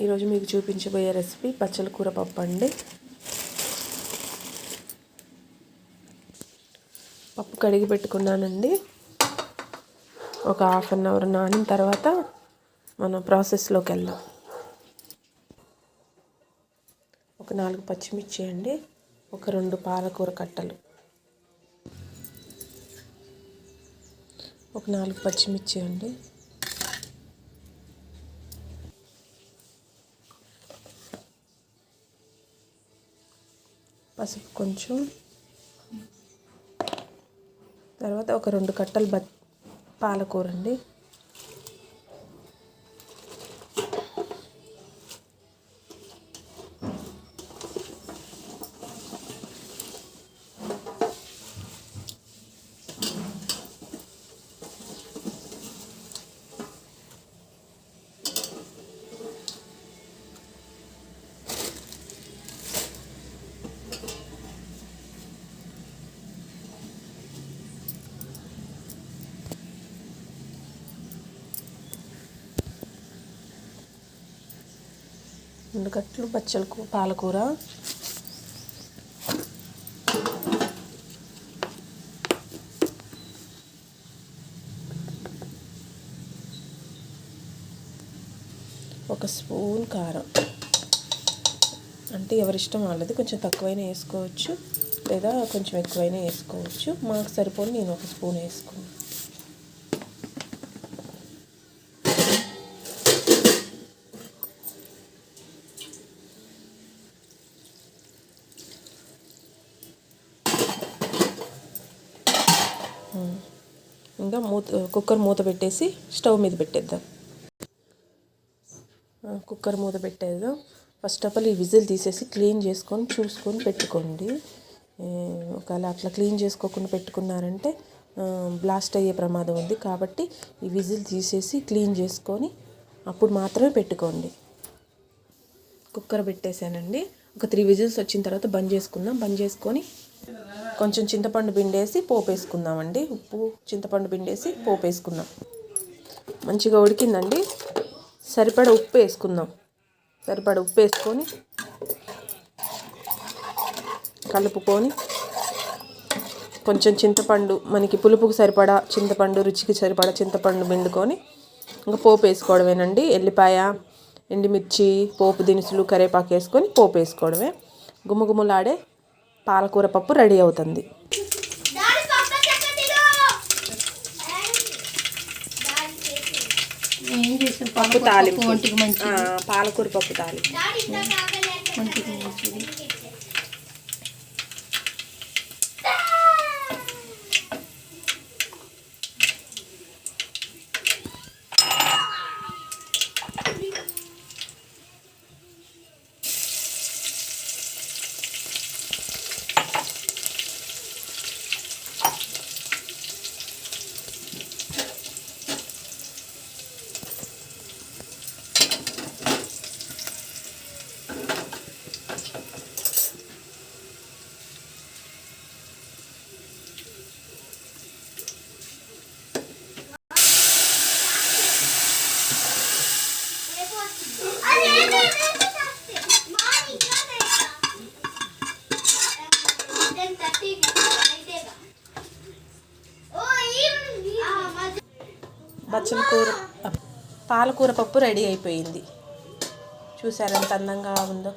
ఈరోజు మీకు చూపించబోయే రెసిపీ బచ్చల కూర పప్పు అండి. పప్పు కడిగి పెట్టుకున్నానండి. ఒక హాఫ్ అన్ అవర్ నానిన తర్వాత మనం ప్రాసెస్లోకి వెళ్దాం. ఒక 4 పచ్చిమిర్చి అండి, ఒక 2 పాలకూర కట్టలు, ఒక 4 పచ్చిమిర్చి అండి, పసుపు కొంచెం, తర్వాత ఒక 2 కట్టలు పాలకూర అండి, రెండు కట్టలు పాలకూర, ఒక స్పూన్ కారం, అంటే ఎవరిష్టం వాళ్ళది, కొంచెం తక్కువైనా వేసుకోవచ్చు లేదా కొంచెం ఎక్కువైనా వేసుకోవచ్చు. మాకు సరిపోని నేను ఒక స్పూన్ వేసుకున్నాను. ఇంకా కుక్కర్ మూత పెట్టేసి స్టవ్ మీద పెట్టేద్దాం. కుక్కర్ మూత పెట్టేద్దాం. ఫస్ట్ ఆఫ్ ఆల్ ఈ విజిల్ తీసేసి క్లీన్ చేసుకొని చూసుకొని పెట్టుకోండి. ఒకవేళ అట్లా క్లీన్ చేసుకోకుండా పెట్టుకున్నారంటే బ్లాస్ట్ అయ్యే ప్రమాదం ఉంది. కాబట్టి ఈ విజిల్ తీసేసి క్లీన్ చేసుకొని అప్పుడు మాత్రమే పెట్టుకోండి. కుక్కర్ పెట్టేసానండి. ఒక 3 విజిల్స్ వచ్చిన తర్వాత బంద్ చేసుకుందాం. బంద్ చేసుకొని కొంచెం చింతపండు పిండేసి పోపు వేసుకుందామండి. ఉప్పు చింతపండు పిండేసి పోపు వేసుకుందాం. మంచిగా ఉడికిందండి. సరిపడా ఉప్పు వేసుకుందాం. సరిపడా ఉప్పు వేసుకొని కలుపుకొని కొంచెం చింతపండు, మనకి పులుపుకు సరిపడా చింతపండు, రుచికి సరిపడా చింతపండు పిండుకొని ఇంకా పోపు వేసుకోవడమేనండి. ఎల్లిపాయ, ఎండుమిర్చి, పోపు దినుసులు, కరివేపాకు వేసుకొని పోపు వేసుకోవడమే. గుమ్మగుమ్మలాడే పాలకూర పప్పు రెడీ అవుతుంది. పప్పు తాలింపు, పాలకూర పప్పు తాలింపు. బచ్చల కూర పాలకూర పప్పు రెడీ అయిపోయింది. చూసారు ఎంత అందంగా ఉందో.